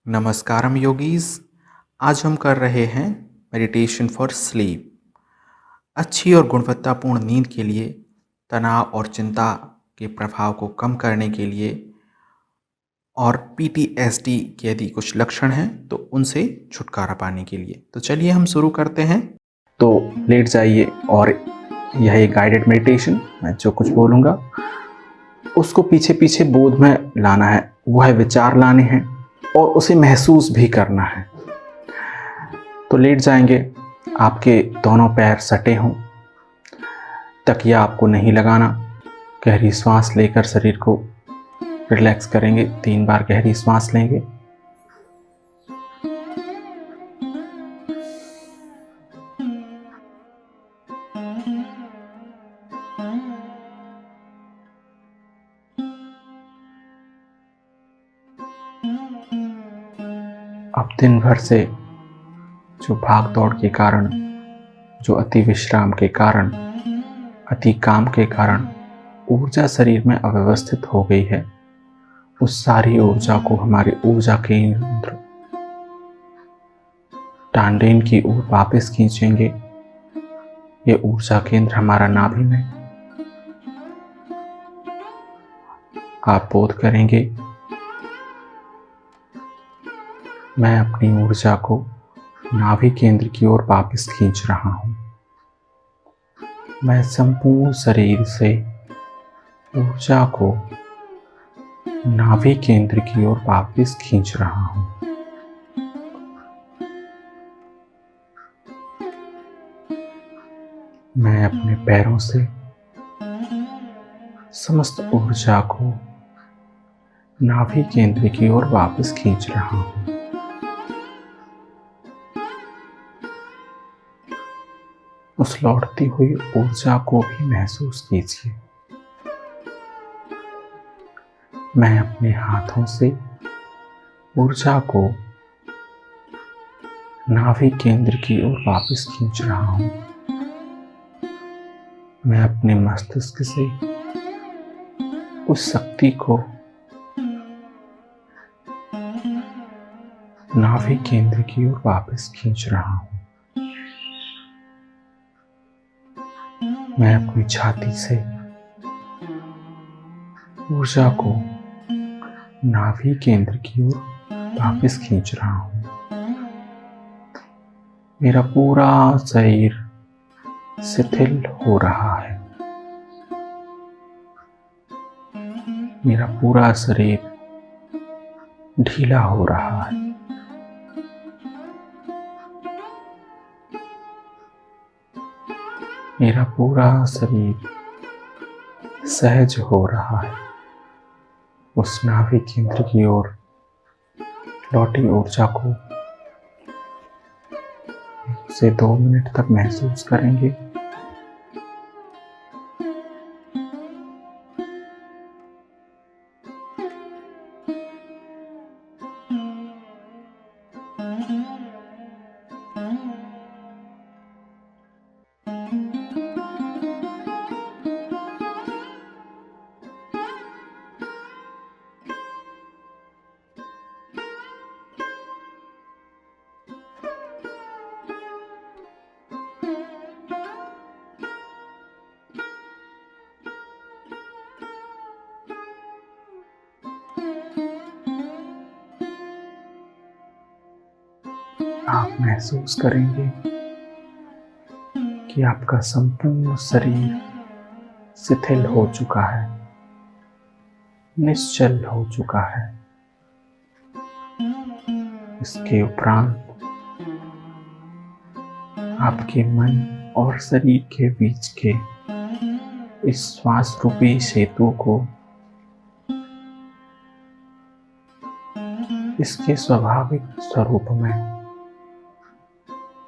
नमस्कारम yogis. आज हम कर रहे हैं मेडिटेशन फॉर स्लीप। अच्छी और गुणवत्तापूर्ण नींद के लिए तनाव और चिंता के प्रभाव को कम करने के लिए और पीटीएसडी के यदि कुछ लक्षण हैं तो उनसे छुटकारा पाने के लिए। तो चलिए हम शुरू करते हैं। तो लेट जाइए और यह एक गाइडेड मेडिटेशन, मैं जो कुछ बोलूँगा उसको पीछे पीछे बोध में लाना है, वह विचार लाने हैं और उसे महसूस भी करना है। तो लेट जाएंगे, आपके दोनों पैर सटे हों, तकिया आपको नहीं लगाना। गहरी सांस लेकर शरीर को रिलैक्स करेंगे। 3 बार गहरी सांस लेंगे। अब दिन भर से जो भाग दौड़ के कारण, जो अति विश्राम के कारण, अति काम के कारण ऊर्जा शरीर में अव्यवस्थित हो गई है, उस सारी ऊर्जा को हमारे ऊर्जा केंद्र टांडेन की ओर वापस खींचेंगे। ये ऊर्जा केंद्र हमारा नाभि में। आप बोध करेंगे, मैं अपनी ऊर्जा को नाभि केंद्र की ओर वापस खींच रहा हूं। मैं संपूर्ण शरीर से ऊर्जा को नाभि केंद्र की ओर वापस खींच रहा हूं। मैं अपने पैरों से समस्त ऊर्जा को नाभि केंद्र की ओर वापस खींच रहा हूं। उस लौटती हुई ऊर्जा को भी महसूस कीजिए। मैं अपने हाथों से ऊर्जा को नाभि केंद्र की ओर वापस खींच रहा हूं। मैं अपने मस्तिष्क से उस शक्ति को नाभि केंद्र की ओर वापस खींच रहा हूं। मैं अपनी छाती से ऊर्जा को नाभि केंद्र की ओर वापस खींच रहा हूं। मेरा पूरा शरीर शिथिल हो रहा है। मेरा पूरा शरीर ढीला हो रहा है। मेरा पूरा शरीर सहज हो रहा है। उस नाभि केंद्र की ओर लौटी ऊर्जा को 1 से 2 मिनट तक महसूस करेंगे। आप महसूस करेंगे कि आपका संपूर्ण शरीर शिथिल हो चुका है, निश्चल हो चुका है। इसके उपरांत आपके मन और शरीर के बीच के इस श्वास रूपी सेतु को इसके स्वाभाविक स्वरूप में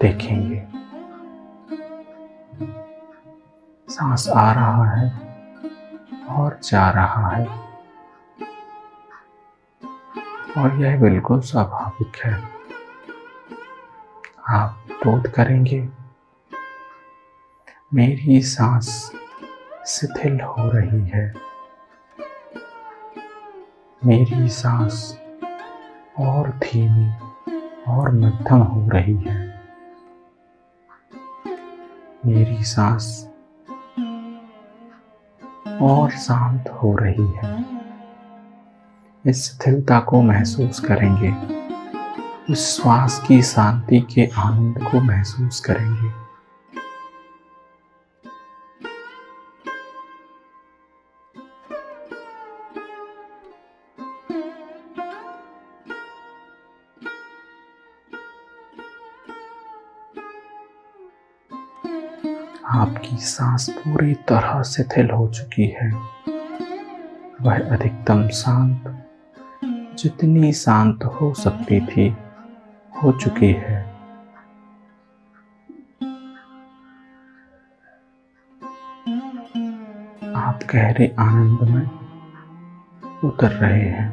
देखेंगे। सांस आ रहा है और जा रहा है और यह बिल्कुल स्वाभाविक है। आप बोध करेंगे, मेरी सांस शिथिल हो रही है। मेरी सांस और धीमी और मध्यम हो रही है। मेरी सांस और शांत हो रही है। इस स्थिरता को महसूस करेंगे, इस श्वास की शांति के आनंद को महसूस करेंगे। आपकी सांस पूरी तरह शिथिल हो चुकी है। वह अधिकतम शांत, जितनी शांत हो सकती थी, हो चुकी है। आप गहरे आनंद में उतर रहे हैं।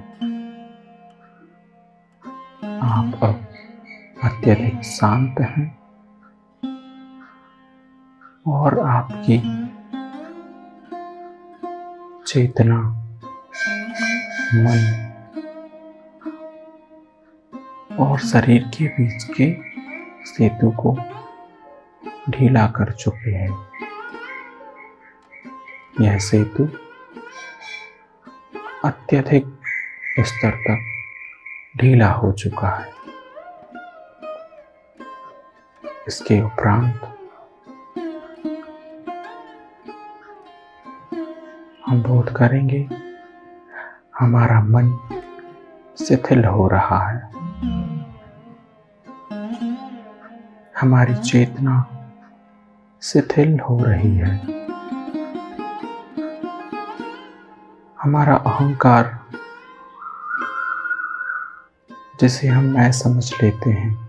आप अब अत्यधिक शांत हैं और आपकी चेतना, मन और शरीर के बीच के सेतु को ढीला कर चुके हैं। यह सेतु अत्यधिक स्तर तक ढीला हो चुका है। इसके उपरांत हम बोध करेंगे, हमारा मन शिथिल हो रहा है। हमारी चेतना शिथिल हो रही है। हमारा अहंकार, जिसे हम मैं समझ लेते हैं,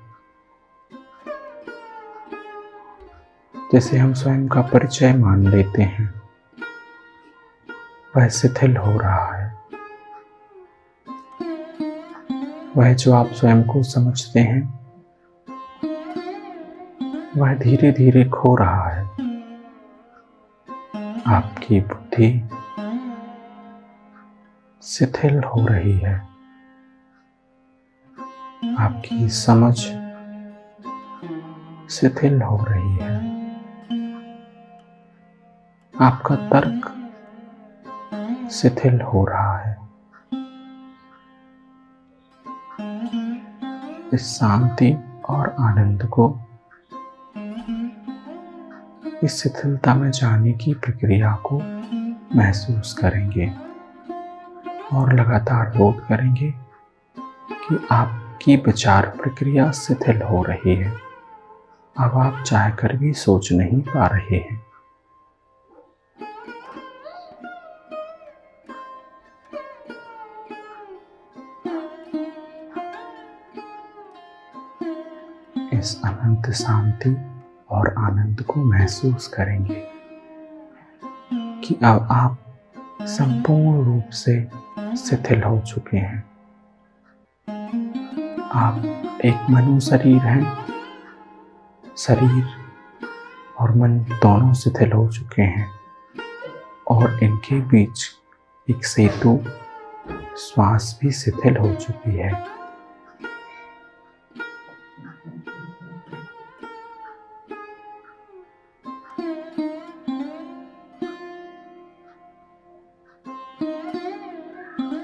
जिसे हम स्वयं का परिचय मान लेते हैं, वह शिथिल हो रहा है। वह जो आप स्वयं को समझते हैं, वह धीरे धीरे खो रहा है। आपकी बुद्धि शिथिल हो रही है। आपकी समझ शिथिल हो रही है। आपका तर्क शिथिल हो रहा है। इस शांति और आनंद को, इस शिथिलता में जाने की प्रक्रिया को महसूस करेंगे और लगातार बोध करेंगे कि आपकी विचार प्रक्रिया शिथिल हो रही है। अब आप चाहकर भी सोच नहीं पा रहे हैं। इस अनंत शांति और आनंद को महसूस करेंगे कि अब आप संपूर्ण रूप से शिथिल हो चुके हैं। आप एक मनु शरीर हैं। शरीर और मन दोनों शिथिल हो चुके हैं और इनके बीच एक सेतु, श्वास भी शिथिल हो चुकी है।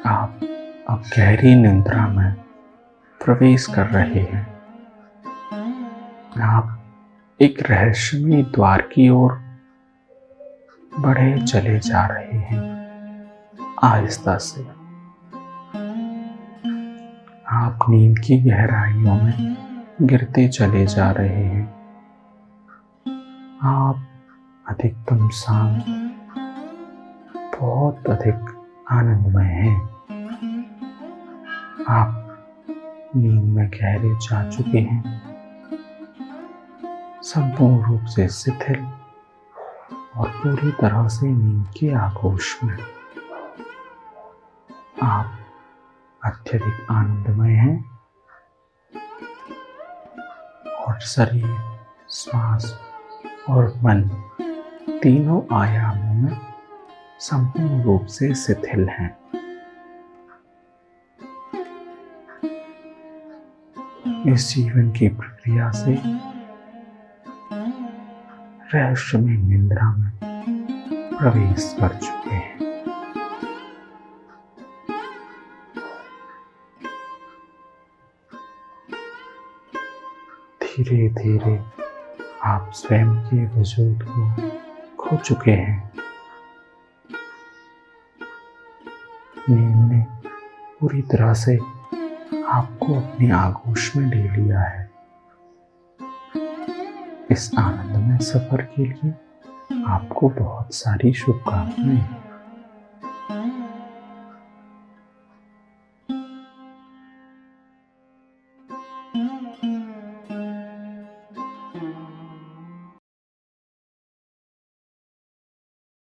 आप अब गहरी निद्रा में प्रवेश कर रहे हैं। आप एक रहस्यमयी द्वार की ओर बढ़े चले जा रहे हैं। आहिस्ता से आप नींद की गहराइयों में गिरते चले जा रहे हैं। आप अधिकतम शांत, बहुत अधिक आनंदमय हैं। आप नींद में गहरे जा चुके हैं, संपूर्ण रूप से शिथिल और पूरी तरह से नींद के आगोश में। आप अत्यधिक आनंदमय हैं और शरीर, श्वास और मन तीनों आयामों में संपूर्ण रूप से शिथिल हैं। इस जीवन की प्रक्रिया से रहस्यमय निद्रा में प्रवेश कर चुके हैं। धीरे धीरे आप स्वयं के वजूद को खो चुके हैं। नींद ने पूरी तरह से आपको अपनी आगोश में ले लिया है। इस आनंदमय सफर के लिए आपको बहुत सारी शुभकामनाएं।